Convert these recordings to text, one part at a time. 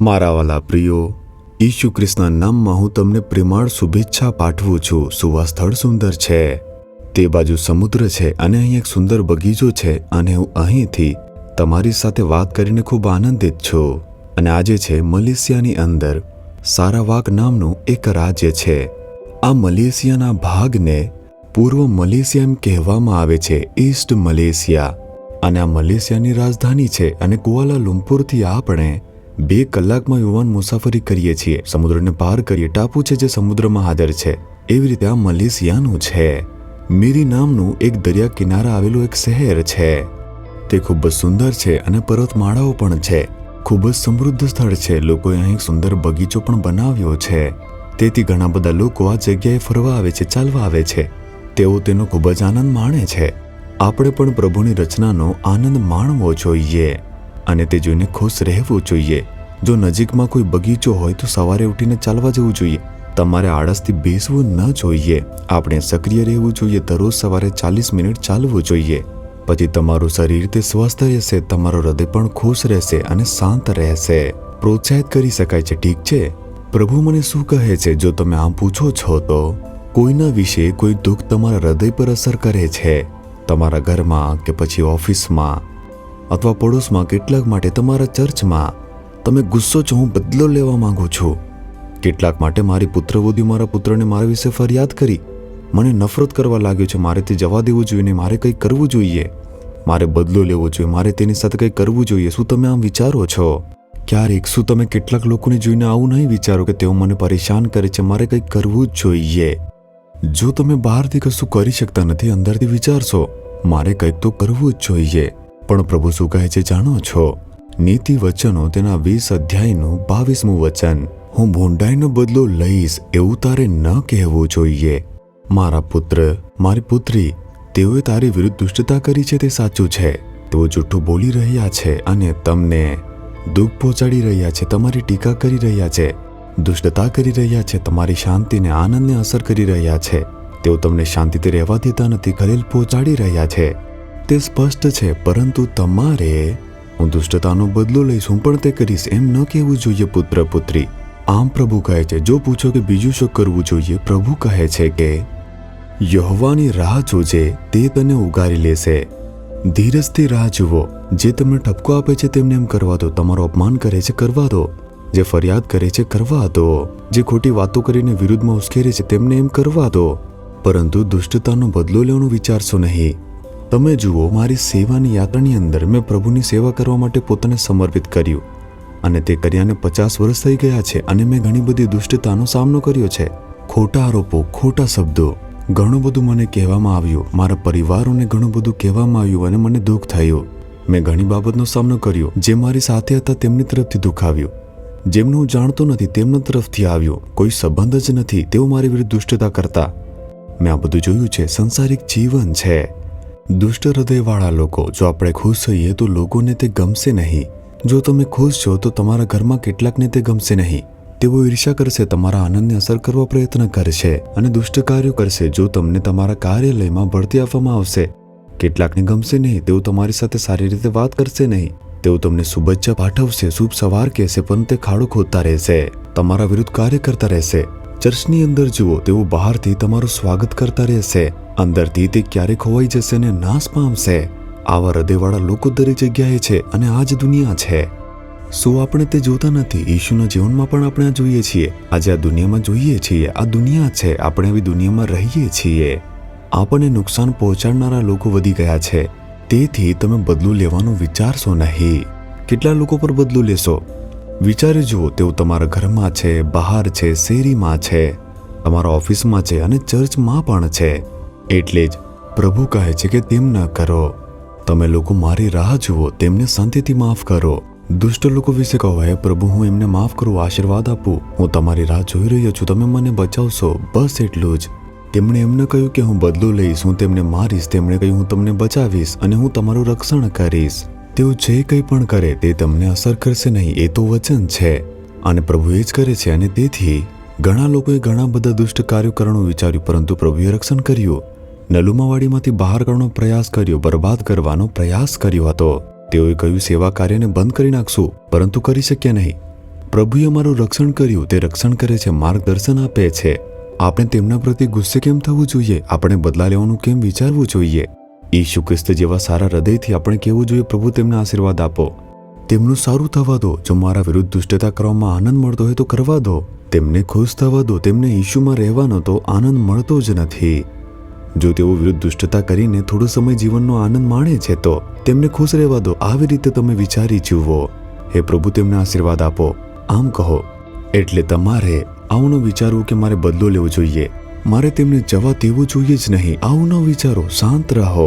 મારા વાલા પ્રિયો, ઈસુ ખ્રિસ્તના નામમાં હું તમને પ્રેમાળ શુભેચ્છા પાઠવું છું. સુવા સ્થળ સુંદર છે, તે બાજુ સમુદ્ર છે અને અહીં એક સુંદર બગીચો છે અને હું અહીંથી તમારી સાથે વાત કરીને ખૂબ આનંદિત છું. અને આજે છે મલેશિયાની અંદર સારાવાક નામનું એક રાજ્ય છે. આ મલેશિયાના ભાગને પૂર્વ મલેશિયા એમ કહેવામાં આવે છે, ઈસ્ટ મલેશિયા. અને આ મલેશિયાની રાજધાની છે અને કુઆલાલુમ્પુરથી આપણે 2 કલાકમાં યુવાન મુસાફરી કરીએ છીએ. સમુદ્રને પાર કરીએ. ટાપુ છે જે સમુદ્રમાં હાજર છે. એવી રીતે આ મલેશિયાનું છે. મીરી નામનું એક દરિયા કિનારે આવેલું એક શહેર છે. તે ખૂબ જ સુંદર છે અને પર્વતમાળાઓ પણ છે. ખૂબ જ સમૃદ્ધ સ્થળ છે. લોકોએ અહીં સુંદર બગીચો પણ બનાવ્યો છે. તેથી ઘણા બધા લોકો આ જગ્યાએ ફરવા આવે છે, ચાલવા આવે છે. તેઓ તેનો ખૂબ જ આનંદ માણે છે. આપણે પણ પ્રભુની રચનાનો આનંદ માણવો જોઈએ અને તે જોઈને ખુશ રહેવું જોઈએ. જો નજીકમાં કોઈ બગીચો હોય તો સવારે ઉઠીને ચાલવા જવું જોઈએ. તમારે આળસથી બેસવું ન જોઈએ. આપણે સક્રિય રહેવું જોઈએ. દરરોજ સવારે 40 મિનિટ ચાલવું જોઈએ. પછી તમારું શરીર તે સ્વસ્થ રહેશે, તમારું હૃદય પણ ખુશ રહેશે અને શાંત રહેશે. પ્રોત્સાહિત કરી શકાય છે. ઠીક છે, પ્રભુ મને શું કહે છે? જો તમે આમ પૂછો છો તો કોઈના વિશે કોઈ દુઃખ તમારા હૃદય પર અસર કરે છે. તમારા ઘરમાં કે પછી ઓફિસમાં અથવા પડોશમાં, કેટલાક માટે તમારા ચર્ચમાં તમે ગુસ્સો છો, હું બદલો લેવા માંગુ છું. કેટલાક માટે મારી પુત્રવધુ મારા પુત્રને મારા વિશે ફરિયાદ કરી, મને નફરત કરવા લાગ્યો છે, મારે તે જવા દેવું જોઈએ, મારે કંઈક કરવું જોઈએ, મારે બદલો લેવો જોઈએ, મારે તેની સાથે કંઈક કરવું જોઈએ. શું તમે આમ વિચારો છો? ક્યારેક શું તમે કેટલાક લોકોને જોઈને આવું નહીં વિચારો કે તેઓ મને પરેશાન કરે છે, મારે કંઈક કરવું જ જોઈએ? જો તમે બહારથી કશું કરી શકતા નથી, અંદરથી વિચારશો મારે કંઈક તો કરવું જ જોઈએ. પણ પ્રભુ શું કહે છે જાણો છો? નીતિ વચનો તેના 20 અધ્યાયનું 22મું વચન, હું ભૂંડાઈનો બદલો લઈશ એવું તારે ન કહેવું જોઈએ. મારા પુત્ર, મારી પુત્રી, તેઓએ તારી વિરુદ્ધ દુષ્ટતા કરી છે તે સાચું છે. તેઓ જૂઠું બોલી રહ્યા છે અને તમને દુઃખ પહોંચાડી રહ્યા છે, તમારી ટીકા કરી રહ્યા છે, દુષ્ટતા કરી રહ્યા છે, તમારી શાંતિને, આનંદને અસર કરી રહ્યા છે. તેઓ તમને શાંતિથી રહેવા દેતા નથી, ખલેલ પહોંચાડી રહ્યા છે. તે સ્પષ્ટ છે. પરંતુ તમારે હું દુષ્ટતાનો બદલો લઈશ, હું પણ તે કરીશ એમ ન કહેવું જોઈએ પુત્ર પુત્રી. આમ પ્રભુ કહે છે. જો પૂછો કે બીજું શું કરવું જોઈએ, પ્રભુ કહે છે કે યહોવાની રાહ જોજે, તે તને ઉગારી લેશે. ધીરજથી રાહ જુઓ. જે તમને ઠપકો આપે છે તેમને એમ કરવા દો. તમારો અપમાન કરે છે કરવા દો. જે ફરિયાદ કરે છે કરવા દો. જે ખોટી વાતો કરીને વિરુદ્ધમાં ઉશ્કેરે છે તેમને એમ કરવા દો. પરંતુ દુષ્ટતાનો બદલો લેવાનું વિચારશો નહીં. તમે જુઓ, મારી સેવાની યાત્રાની અંદર મેં પ્રભુની સેવા કરવા માટે પોતાને સમર્પિત કર્યું અને તે કર્યાને 50 વર્ષ થઈ ગયા છે અને મેં ઘણી બધી દુષ્ટતાનો સામનો કર્યો છે. ખોટા આરોપો, ખોટા શબ્દો, ઘણું બધું મને કહેવામાં આવ્યું. મારા પરિવારોને ઘણું બધું કહેવામાં આવ્યું અને મને દુઃખ થયું. મેં ઘણી બાબતનો સામનો કર્યો. જે મારી સાથે હતા તેમની તરફથી દુઃખ આવ્યું. જેમને હું જાણતો નથી તેમના તરફથી આવ્યું. કોઈ સંબંધ જ નથી, તેઓ મારી વિરુદ્ધ દુષ્ટતા કરતા. મેં આ બધું જોયું છે. સંસારિક જીવન છે. દુષ્ટ હૃદયવાળા લોકો. જો આપણે ખુશ હોઈએ તો લોકોને તે ગમશે નહીં. જો તમે ખુશ છો તો તમારા ઘરમાં કેટલાકને તે ગમશે નહીં. તેઓ ઈર્ષ્યા કરશે, તમારા આનંદને અસર કરવા પ્રયત્ન કરશે અને દુષ્ટ કાર્યો કરશે. જો તમને તમારા કાર્યાલયમાં બઢતી આપવામાં આવશે, કેટલાકને ગમશે નહીં. તેઓ તમારી સાથે સારી રીતે વાત કરશે નહીં. તેઓ તમને શુભેચ્છા પાઠવશે, શુભ સવાર કહેશે, પણ તે ખાડો ખોદતા રહેશે, તમારા વિરુદ્ધ કાર્ય કરતા રહેશે. ચર્ચની અંદર જુઓ, તેઓ બહારથી તમારું સ્વાગત કરતા રહેશે, અંદરથી તે ક્યારેક ખોવાઈ જશે અને નાશ પામશે. આવા હૃદયવાળા લોકો દરેક જગ્યાએ છે અને આ જ દુનિયા છે. શું આપણે તે જોતા નથી? ઈશુના જીવનમાં પણ આપણે આ જોઈએ છીએ. આજે આ દુનિયામાં જોઈએ છીએ. આ દુનિયા છે. આપણે આવી દુનિયામાં રહીએ છીએ. આપણને નુકસાન પહોંચાડનારા લોકો વધી ગયા છે. તેથી તમે બદલું લેવાનું વિચારશો નહીં. કેટલા લોકો પર બદલું લેશો? વિચારી જુઓ. તેઓ તમારા ઘરમાં છે, બહાર છે, શેરીમાં છે, તમારા ઓફિસમાં છે અને ચર્ચમાં પણ છે. એટલે જ પ્રભુ કહે છે કે તેમ ન કરો. તમે લોકો મારી રાહ જુઓ, તેમને શાંતિથી માફ કરો. દુષ્ટ લોકો વિશે કહો, હે પ્રભુ, હું એમને માફ કરું, આશીર્વાદ આપું, હું તમારી રાહ જોઈ રહ્યો છું, તમે મને બચાવશો. બસ એટલું જ. તેમણે એમને કહ્યું કે હું બદલો લઈશ, હું તેમને મારીશ. તેમણે કહ્યું હું તમને બચાવીશ અને હું તમારું રક્ષણ કરીશ. તેઓ જે કંઈ પણ કરે તે તમને અસર કરશે નહીં. એ તો વચન છે અને પ્રભુ એ જ કરે છે. અને તેથી ઘણા લોકોએ ઘણા બધા દુષ્ટ કાર્યો કરવાનું વિચાર્યું, પરંતુ પ્રભુએ રક્ષણ કર્યું. નલુમાવાડીમાંથી બહાર કાઢવાનો પ્રયાસ કર્યો, બરબાદ કરવાનો પ્રયાસ કર્યો હતો. તેઓએ કહ્યું સેવા કાર્યને બંધ કરી નાખશું, પરંતુ કરી શક્યા નહીં. પ્રભુએ અમારું રક્ષણ કર્યું, તે રક્ષણ કરે છે, માર્ગદર્શન આપે છે. આપણે તેમના પ્રત્યે ગુસ્સે કેમ થવું જોઈએ? આપણે બદલા લેવાનું કેમ વિચારવું જોઈએ? ઈસુ ખ્રિસ્ત જેવા સારા હૃદયથી આપણે કહેવું જોઈએ, પ્રભુ તેમને આશીર્વાદ આપો, તેમનું સારું થવા દો. જો મારા વિરુદ્ધ દુષ્ટતા કરવામાં આનંદ મળતો હોય તો કરવા દો, તેમને ખુશ થવા દો. તેમને ઈશુમાં રહેવાનો તો આનંદ મળતો જ નથી. જો તેઓ વિરુદ્ધ દુષ્ટતા કરીને થોડો સમય જીવનનો આનંદ માણે છે તો તેમને ખુશ રહેવા દો. આવી રીતે તમે વિચારી જુઓ. હે પ્રભુ, તેમને આશીર્વાદ આપો. આમ કહો. એટલે તમારે આવું ન વિચારવું કે મારે બદલો લેવો જોઈએ, મારે તેમને જવા દેવું જોઈએ જ નહીં. આવું ન વિચારો. શાંત રહો,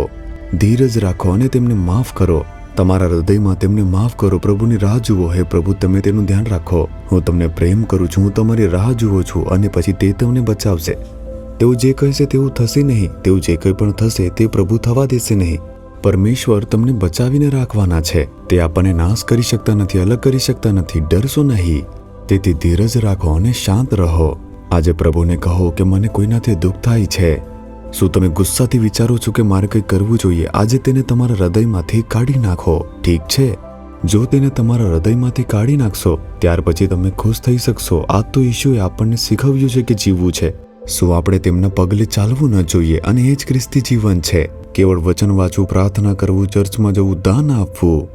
ધીરજ રાખો અને તેમને માફ કરો. તમારા હૃદયમાં તેમને માફ કરો. પ્રભુની રાહ જુઓ. હે પ્રભુ, તમે તેનું ધ્યાન રાખો. હું તમને પ્રેમ કરું છું, હું તમારી રાહ જુઓ છું અને પછી તે તમને બચાવશે. તેઓ જે કહેશે તેવું થશે નહીં. તેઓ જે કંઈ પણ થશે તે પ્રભુ થવા દેશે નહીં. પરમેશ્વર તમને બચાવીને રાખવાના છે. તે આપણને નાશ કરી શકતા નથી, અલગ કરી શકતા નથી. ડરશો નહીં. તેથી ધીરજ રાખો અને શાંત રહો. આજે પ્રભુને કહો કે મને કોઈનાથી દુઃખ થાય છે. શું તમે ગુસ્સાથી વિચારો છો કે મારે કંઈ કરવું જોઈએ? આજે તેને તમારા હૃદયમાંથી કાઢી નાખો. ઠીક છે? જો તેને તમારા હૃદયમાંથી કાઢી નાખશો ત્યાર પછી તમે ખુશ થઈ શકશો. આ તો ઈશુએ આપણને શીખવ્યું છે કે જીવવું છે. શું આપણે તેમના પગલે ચાલવું ન જોઈએ? અને એ જ ખ્રિસ્તી જીવન છે. કેવળ વચન વાંચવું, પ્રાર્થના કરવું, ચર્ચમાં જવું, દાન આપવું,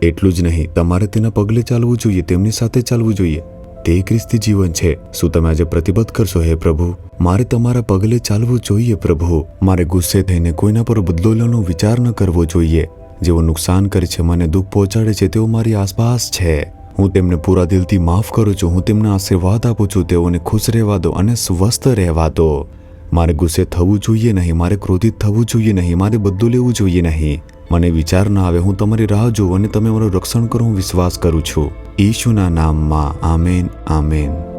એટલું જ નહીં. તમારે તેના પગલે ચાલવું જોઈએ, તેમની સાથે ચાલવું જોઈએ. તે ખ્રિસ્તી જીવન છે. શું તમે આજે પ્રતિબદ્ધ કરશો? હે પ્રભુ, મારે તમારા પગલે ચાલવું જોઈએ. પ્રભુ, મારે ગુસ્સે થઈને કોઈના પર બદલો લેવાનો વિચાર ન કરવો જોઈએ. જેઓ નુકસાન કરે છે, મને દુઃખ પહોંચાડે છે, તેઓ મારી આસપાસ છે. હું તેમને પૂરા દિલથી માફ કરું છું. હું તેમને આશીર્વાદ આપું છું. તેઓને ખુશ રહેવા દો અને સ્વસ્થ રહેવા દો. મારે ગુસ્સે થવું જોઈએ નહીં, મારે ક્રોધિત થવું જોઈએ નહીં, મારે બદલું લેવું જોઈએ નહીં. મને વિચાર ના આવે. હું તમારી રાહ જોઉં અને તમે મારું રક્ષણ કરો. હું વિશ્વાસ કરું છું. ઈશુના નામમાં. Amen, amen.